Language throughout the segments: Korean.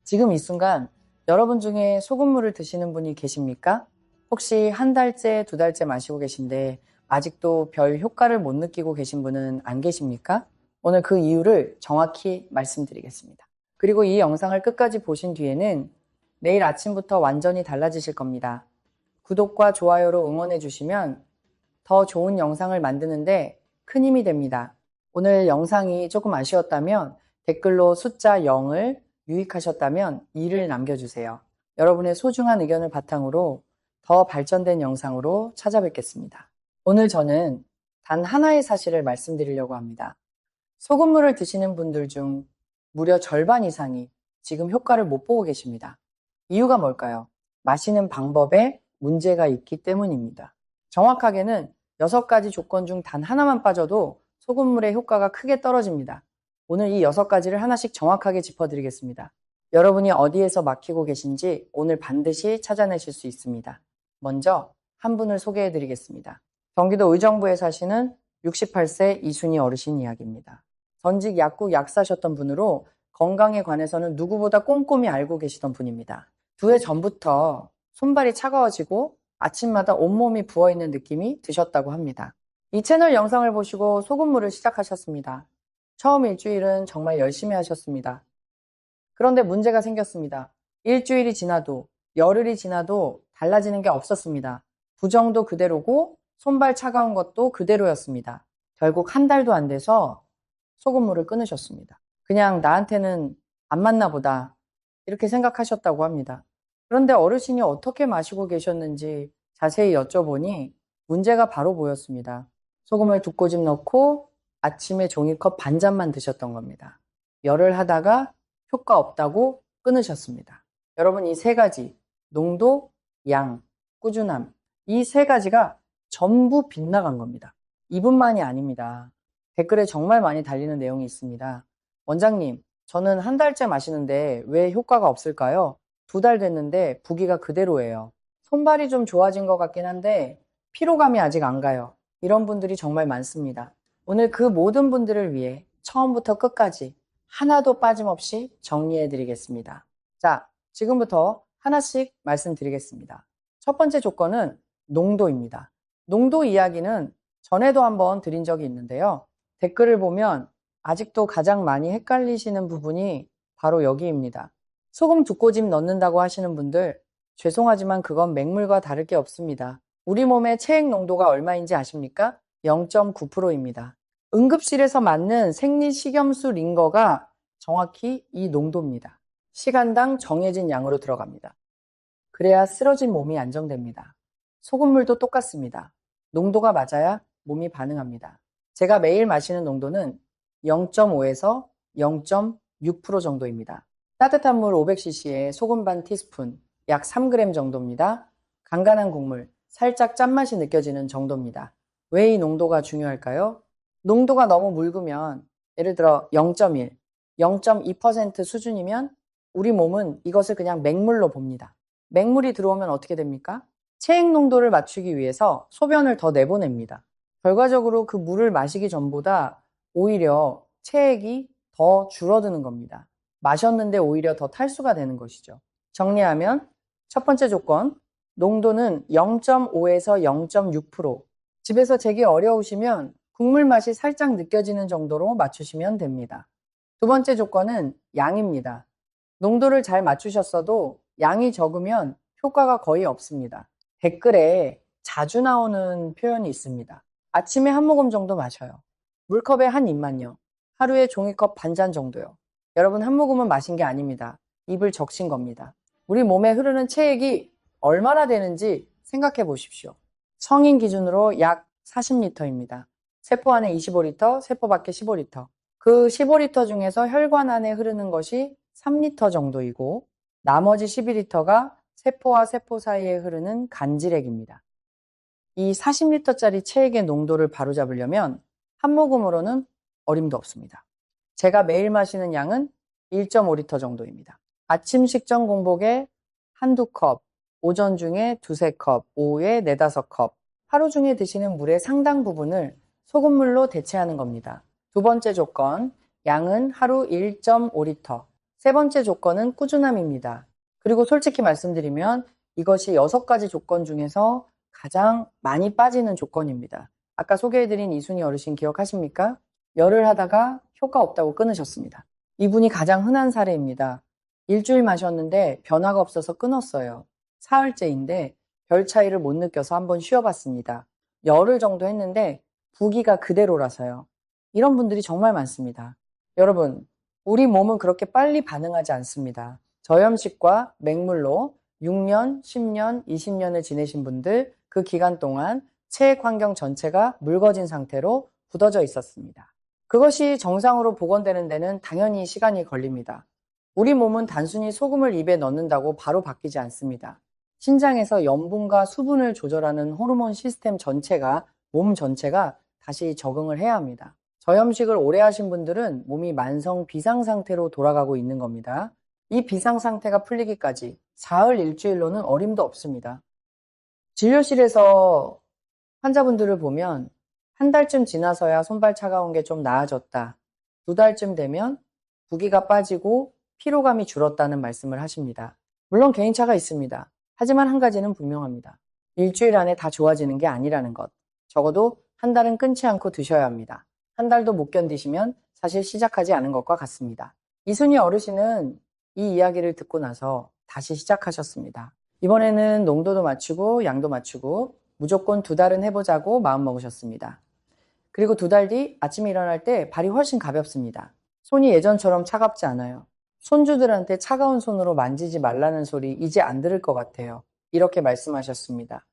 지금 이 순간 여러분 중에 소금물을 드시는 분이 계십니까? 혹시 한 달째, 두 달째 마시고 계신데 아직도 별 효과를 못 느끼고 계신 분은 안 계십니까? 오늘 그 이유를 정확히 말씀드리겠습니다. 그리고 이 영상을 끝까지 보신 뒤에는 내일 아침부터 완전히 달라지실 겁니다. 구독과 좋아요로 응원해 주시면 더 좋은 영상을 만드는데 큰 힘이 됩니다. 오늘 영상이 조금 아쉬웠다면 댓글로 숫자 0을 유익하셨다면 2를 남겨주세요. 여러분의 소중한 의견을 바탕으로 더 발전된 영상으로 찾아뵙겠습니다. 오늘 저는 단 하나의 사실을 말씀드리려고 합니다. 소금물을 드시는 분들 중 무려 절반 이상이 지금 효과를 못 보고 계십니다. 이유가 뭘까요? 마시는 방법에 문제가 있기 때문입니다. 정확하게는 6가지 조건 중 단 하나만 빠져도 소금물의 효과가 크게 떨어집니다. 오늘 이 6가지를 하나씩 정확하게 짚어드리겠습니다. 여러분이 어디에서 막히고 계신지 오늘 반드시 찾아내실 수 있습니다. 먼저 한 분을 소개해드리겠습니다. 경기도 의정부에 사시는 68세 이순희 어르신 이야기입니다. 전직 약국 약사셨던 분으로 건강에 관해서는 누구보다 꼼꼼히 알고 계시던 분입니다. 2해 전부터 손발이 차가워지고 아침마다 온몸이 부어있는 느낌이 드셨다고 합니다. 이 채널 영상을 보시고 소금물을 시작하셨습니다. 처음 일주일은 정말 열심히 하셨습니다. 그런데 문제가 생겼습니다. 일주일이 지나도 열흘이 지나도 달라지는 게 없었습니다. 부정도 그대로고 손발 차가운 것도 그대로였습니다. 결국 한 달도 안 돼서 소금물을 끊으셨습니다. 그냥 나한테는 안 맞나 보다 이렇게 생각하셨다고 합니다. 그런데 어르신이 어떻게 마시고 계셨는지 자세히 여쭤보니 문제가 바로 보였습니다. 소금을 2꼬집 넣고 아침에 종이컵 반잔만 드셨던 겁니다. 열을 하다가 효과 없다고 끊으셨습니다. 여러분, 이 3가지, 농도, 양, 꾸준함, 이 3가지가 전부 빗나간 겁니다. 이분만이 아닙니다. 댓글에 정말 많이 달리는 내용이 있습니다. 원장님, 저는 한 달째 마시는데 왜 효과가 없을까요? 2달 됐는데 부기가 그대로예요. 손발이 좀 좋아진 것 같긴 한데 피로감이 아직 안 가요. 이런 분들이 정말 많습니다. 오늘 그 모든 분들을 위해 처음부터 끝까지 하나도 빠짐없이 정리해 드리겠습니다. 자, 지금부터 하나씩 말씀드리겠습니다. 첫 번째 조건은 농도입니다. 농도 이야기는 전에도 한번 드린 적이 있는데요. 댓글을 보면 아직도 가장 많이 헷갈리시는 부분이 바로 여기입니다. 소금 2꼬집 넣는다고 하시는 분들, 죄송하지만 그건 맹물과 다를 게 없습니다. 우리 몸의 체액 농도가 얼마인지 아십니까? 0.9%입니다. 응급실에서 맞는 생리식염수 링거가 정확히 이 농도입니다. 시간당 정해진 양으로 들어갑니다. 그래야 쓰러진 몸이 안정됩니다. 소금물도 똑같습니다. 농도가 맞아야 몸이 반응합니다. 제가 매일 마시는 농도는 0.5에서 0.6% 정도입니다. 따뜻한 물 500cc에 소금 반 티스푼, 약 3g 정도입니다. 간간한 국물, 살짝 짠맛이 느껴지는 정도입니다. 왜 이 농도가 중요할까요? 농도가 너무 묽으면, 예를 들어 0.1, 0.2% 수준이면 우리 몸은 이것을 그냥 맹물로 봅니다. 맹물이 들어오면 어떻게 됩니까? 체액 농도를 맞추기 위해서 소변을 더 내보냅니다. 결과적으로 그 물을 마시기 전보다 오히려 체액이 더 줄어드는 겁니다. 마셨는데 오히려 더 탈수가 되는 것이죠. 정리하면 첫 번째 조건, 농도는 0.5에서 0.6%. 집에서 재기 어려우시면 국물 맛이 살짝 느껴지는 정도로 맞추시면 됩니다. 두 번째 조건은 양입니다. 농도를 잘 맞추셨어도 양이 적으면 효과가 거의 없습니다. 댓글에 자주 나오는 표현이 있습니다. 아침에 한 모금 정도 마셔요. 물컵에 한 입만요. 하루에 종이컵 반잔 정도요. 여러분, 한 모금은 마신 게 아닙니다. 입을 적신 겁니다. 우리 몸에 흐르는 체액이 얼마나 되는지 생각해 보십시오. 성인 기준으로 약 40리터입니다. 세포 안에 25리터, 세포 밖에 15리터. 그 15리터 중에서 혈관 안에 흐르는 것이 3리터 정도이고 나머지 12리터가 세포와 세포 사이에 흐르는 간질액입니다. 이 40리터짜리 체액의 농도를 바로잡으려면 한 모금으로는 어림도 없습니다. 제가 매일 마시는 양은 1.5리터 정도입니다. 아침 식전 공복에 한두 컵, 오전 중에 두세 컵, 오후에 네다섯 컵, 하루 중에 드시는 물의 상당 부분을 소금물로 대체하는 겁니다. 두 번째 조건, 양은 하루 1.5리터. 세 번째 조건은 꾸준함입니다. 그리고 솔직히 말씀드리면 이것이 6가지 조건 중에서 가장 많이 빠지는 조건입니다. 아까 소개해드린 이순희 어르신 기억하십니까? 열을 하다가 효과 없다고 끊으셨습니다. 이분이 가장 흔한 사례입니다. 일주일 마셨는데 변화가 없어서 끊었어요. 사흘째인데 별 차이를 못 느껴서 한번 쉬어봤습니다. 열흘 정도 했는데 부기가 그대로라서요. 이런 분들이 정말 많습니다. 여러분, 우리 몸은 그렇게 빨리 반응하지 않습니다. 저염식과 맹물로 6년, 10년, 20년을 지내신 분들, 그 기간 동안 체액 환경 전체가 묽어진 상태로 굳어져 있었습니다. 그것이 정상으로 복원되는 데는 당연히 시간이 걸립니다. 우리 몸은 단순히 소금을 입에 넣는다고 바로 바뀌지 않습니다. 신장에서 염분과 수분을 조절하는 호르몬 시스템 전체가, 몸 전체가 다시 적응을 해야 합니다. 저염식을 오래 하신 분들은 몸이 만성 비상 상태로 돌아가고 있는 겁니다. 이 비상 상태가 풀리기까지 사흘 일주일로는 어림도 없습니다. 진료실에서 환자분들을 보면 한 달쯤 지나서야 손발 차가운 게 좀 나아졌다. 2달쯤 되면 부기가 빠지고 피로감이 줄었다는 말씀을 하십니다. 물론 개인차가 있습니다. 하지만 한 가지는 분명합니다. 일주일 안에 다 좋아지는 게 아니라는 것. 적어도 한 달은 끊지 않고 드셔야 합니다. 한 달도 못 견디시면 사실 시작하지 않은 것과 같습니다. 이순희 어르신은 이 이야기를 듣고 나서 다시 시작하셨습니다. 이번에는 농도도 맞추고 양도 맞추고 무조건 2달은 해보자고 마음먹으셨습니다. 그리고 2달 뒤 아침에 일어날 때 발이 훨씬 가볍습니다. 손이 예전처럼 차갑지 않아요. 손주들한테 차가운 손으로 만지지 말라는 소리 이제 안 들을 것 같아요. 이렇게 말씀하셨습니다.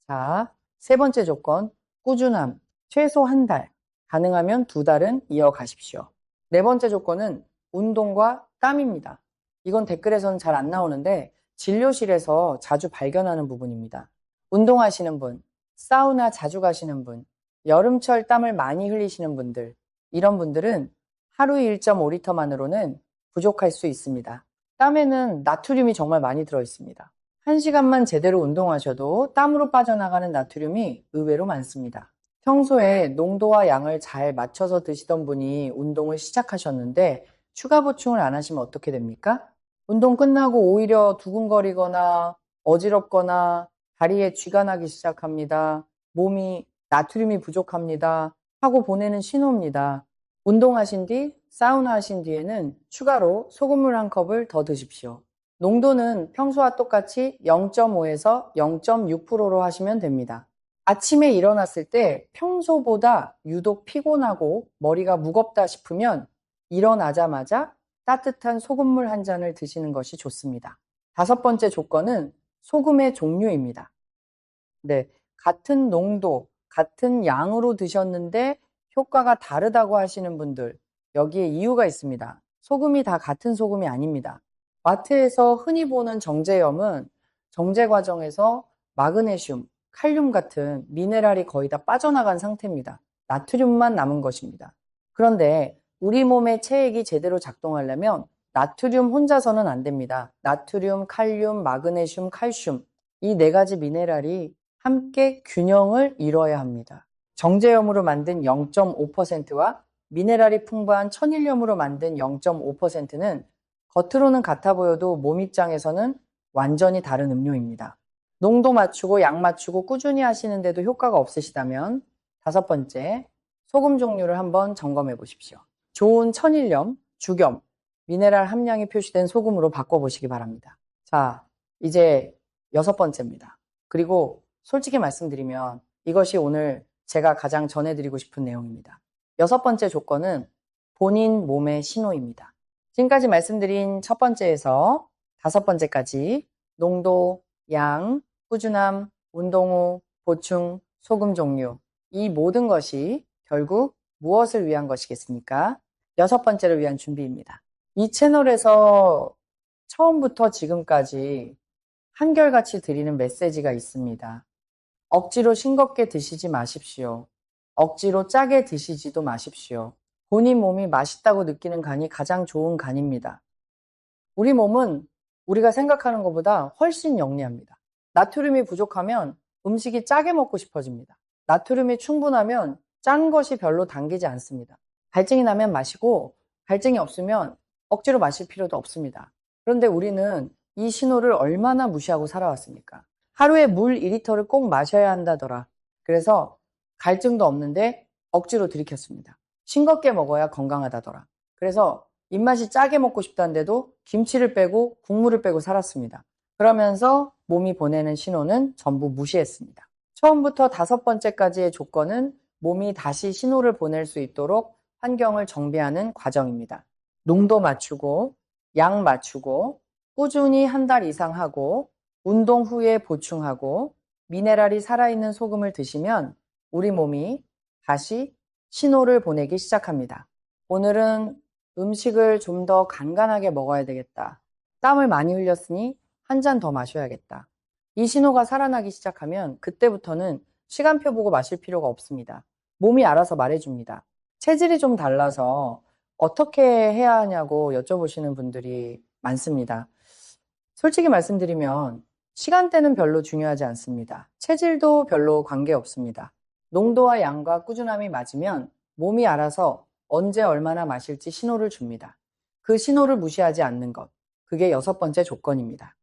자, 세 번째 조건, 꾸준함. 최소 한 달, 가능하면 2달은 이어가십시오. 네 번째 조건은 운동과 땀입니다. 이건 댓글에서는 잘 안 나오는데 진료실에서 자주 발견하는 부분입니다. 운동하시는 분, 사우나 자주 가시는 분, 여름철 땀을 많이 흘리시는 분들, 이런 분들은 하루 1.5리터만으로는 부족할 수 있습니다. 땀에는 나트륨이 정말 많이 들어 있습니다. 1시간만 제대로 운동하셔도 땀으로 빠져나가는 나트륨이 의외로 많습니다. 평소에 농도와 양을 잘 맞춰서 드시던 분이 운동을 시작하셨는데 추가 보충을 안 하시면 어떻게 됩니까? 운동 끝나고 오히려 두근거리거나 어지럽거나 다리에 쥐가 나기 시작합니다. 몸이 나트륨이 부족합니다. 하고 보내는 신호입니다. 운동하신 뒤, 사우나 하신 뒤에는 추가로 소금물 한 컵을 더 드십시오. 농도는 평소와 똑같이 0.5에서 0.6%로 하시면 됩니다. 아침에 일어났을 때 평소보다 유독 피곤하고 머리가 무겁다 싶으면 일어나자마자 따뜻한 소금물 한 잔을 드시는 것이 좋습니다. 5번째 조건은 소금의 종류입니다. 네, 같은 농도, 같은 양으로 드셨는데 효과가 다르다고 하시는 분들, 여기에 이유가 있습니다. 소금이 다 같은 소금이 아닙니다. 마트에서 흔히 보는 정제염은 정제 과정에서 마그네슘, 칼륨 같은 미네랄이 거의 다 빠져나간 상태입니다. 나트륨만 남은 것입니다. 그런데 우리 몸의 체액이 제대로 작동하려면 나트륨 혼자서는 안 됩니다. 나트륨, 칼륨, 마그네슘, 칼슘, 이 4가지 미네랄이 함께 균형을 이뤄야 합니다. 정제염으로 만든 0.5%와 미네랄이 풍부한 천일염으로 만든 0.5%는 겉으로는 같아 보여도 몸 입장에서는 완전히 다른 음료입니다. 농도 맞추고 양 맞추고 꾸준히 하시는데도 효과가 없으시다면 5번째, 소금 종류를 한번 점검해 보십시오. 좋은 천일염, 죽염, 미네랄 함량이 표시된 소금으로 바꿔보시기 바랍니다. 자, 이제 6번째입니다. 그리고 솔직히 말씀드리면 이것이 오늘 제가 가장 전해드리고 싶은 내용입니다. 6번째 조건은 본인 몸의 신호입니다. 지금까지 말씀드린 첫 번째에서 5번째까지 농도, 양, 꾸준함, 운동 후, 보충, 소금 종류, 이 모든 것이 결국 무엇을 위한 것이겠습니까? 6번째를 위한 준비입니다. 이 채널에서 처음부터 지금까지 한결같이 드리는 메시지가 있습니다. 억지로 싱겁게 드시지 마십시오. 억지로 짜게 드시지도 마십시오. 본인 몸이 맛있다고 느끼는 간이 가장 좋은 간입니다. 우리 몸은 우리가 생각하는 것보다 훨씬 영리합니다. 나트륨이 부족하면 음식이 짜게 먹고 싶어집니다. 나트륨이 충분하면 짠 것이 별로 당기지 않습니다. 갈증이 나면 마시고 갈증이 없으면 억지로 마실 필요도 없습니다. 그런데 우리는 이 신호를 얼마나 무시하고 살아왔습니까? 하루에 물 2리터를 꼭 마셔야 한다더라. 그래서 갈증도 없는데 억지로 들이켰습니다. 싱겁게 먹어야 건강하다더라. 그래서 입맛이 짜게 먹고 싶다는데도 김치를 빼고 국물을 빼고 살았습니다. 그러면서 몸이 보내는 신호는 전부 무시했습니다. 처음부터 5번째까지의 조건은 몸이 다시 신호를 보낼 수 있도록 환경을 정비하는 과정입니다. 농도 맞추고, 양 맞추고, 꾸준히 한 달 이상 하고, 운동 후에 보충하고, 미네랄이 살아있는 소금을 드시면 우리 몸이 다시 신호를 보내기 시작합니다. 오늘은 음식을 좀 더 간간하게 먹어야 되겠다. 땀을 많이 흘렸으니 한 잔 더 마셔야겠다. 이 신호가 살아나기 시작하면 그때부터는 시간표 보고 마실 필요가 없습니다. 몸이 알아서 말해줍니다. 체질이 좀 달라서 어떻게 해야 하냐고 여쭤보시는 분들이 많습니다. 솔직히 말씀드리면 시간대는 별로 중요하지 않습니다. 체질도 별로 관계없습니다. 농도와 양과 꾸준함이 맞으면 몸이 알아서 언제 얼마나 마실지 신호를 줍니다. 그 신호를 무시하지 않는 것, 그게 6번째 조건입니다.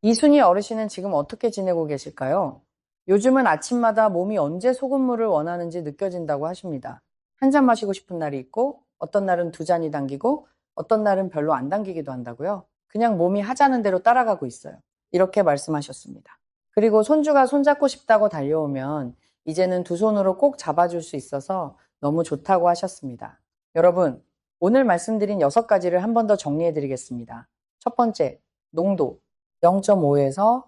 이순희 어르신은 지금 어떻게 지내고 계실까요? 요즘은 아침마다 몸이 언제 소금물을 원하는지 느껴진다고 하십니다. 한 잔 마시고 싶은 날이 있고 어떤 날은 2잔이 당기고 어떤 날은 별로 안 당기기도 한다고요. 그냥 몸이 하자는 대로 따라가고 있어요. 이렇게 말씀하셨습니다. 그리고 손주가 손잡고 싶다고 달려오면 이제는 2손으로 꼭 잡아줄 수 있어서 너무 좋다고 하셨습니다. 여러분, 오늘 말씀드린 6가지를 한 번 더 정리해 드리겠습니다. 첫 번째, 농도 0.5에서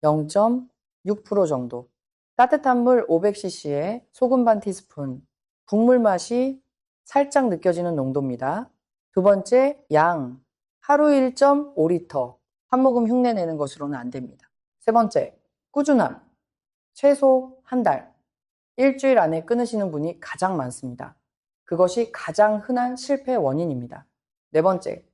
0.6% 정도. 따뜻한 물 500cc에 소금 반 티스푼, 국물 맛이 살짝 느껴지는 농도입니다. 두 번째, 양. 하루 1.5리터. 한 모금 흉내 내는 것으로는 안 됩니다. 세 번째, 꾸준함. 최소 한 달. 일주일 안에 끊으시는 분이 가장 많습니다. 그것이 가장 흔한 실패 원인입니다. 네 번째,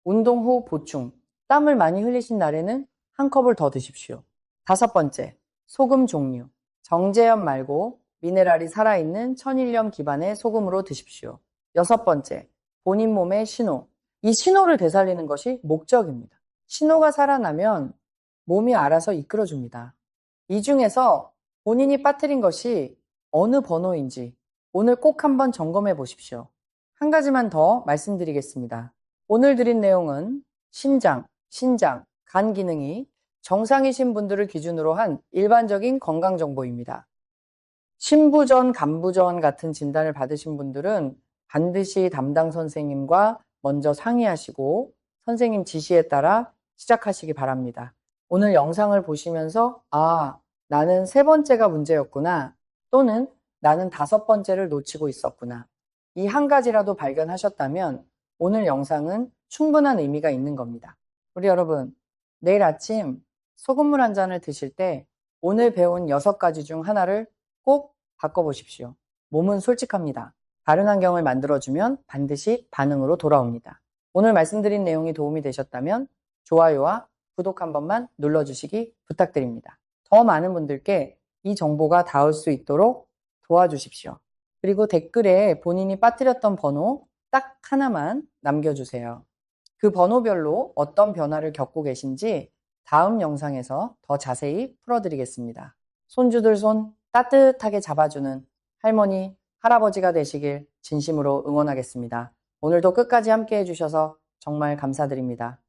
운동 후 보충. 땀을 많이 흘리신 날에는 한 컵을 더 드십시오. 5번째, 소금 종류. 정제염 말고 미네랄이 살아있는 천일염 기반의 소금으로 드십시오. 6번째, 본인 몸의 신호. 이 신호를 되살리는 것이 목적입니다. 신호가 살아나면 몸이 알아서 이끌어줍니다. 이 중에서 본인이 빠뜨린 것이 어느 번호인지 오늘 꼭 한번 점검해 보십시오. 한 가지만 더 말씀드리겠습니다. 오늘 드린 내용은 신장, 간 기능이 정상이신 분들을 기준으로 한 일반적인 건강 정보입니다. 신부전, 간부전 같은 진단을 받으신 분들은 반드시 담당 선생님과 먼저 상의하시고 선생님 지시에 따라 시작하시기 바랍니다. 오늘 영상을 보시면서 나는 3번째가 문제였구나 또는 나는 5번째를 놓치고 있었구나 이 한 가지라도 발견하셨다면 오늘 영상은 충분한 의미가 있는 겁니다. 우리 여러분, 내일 아침 소금물 한 잔을 드실 때 오늘 배운 6가지 중 하나를 꼭 바꿔보십시오. 몸은 솔직합니다. 다른 환경을 만들어주면 반드시 반응으로 돌아옵니다. 오늘 말씀드린 내용이 도움이 되셨다면 좋아요와 구독 한 번만 눌러주시기 부탁드립니다. 더 많은 분들께 이 정보가 닿을 수 있도록 도와주십시오. 그리고 댓글에 본인이 빠뜨렸던 번호 딱 하나만 남겨주세요. 그 번호별로 어떤 변화를 겪고 계신지 다음 영상에서 더 자세히 풀어드리겠습니다. 손주들 손 따뜻하게 잡아주는 할머니, 할아버지가 되시길 진심으로 응원하겠습니다. 오늘도 끝까지 함께 해주셔서 정말 감사드립니다.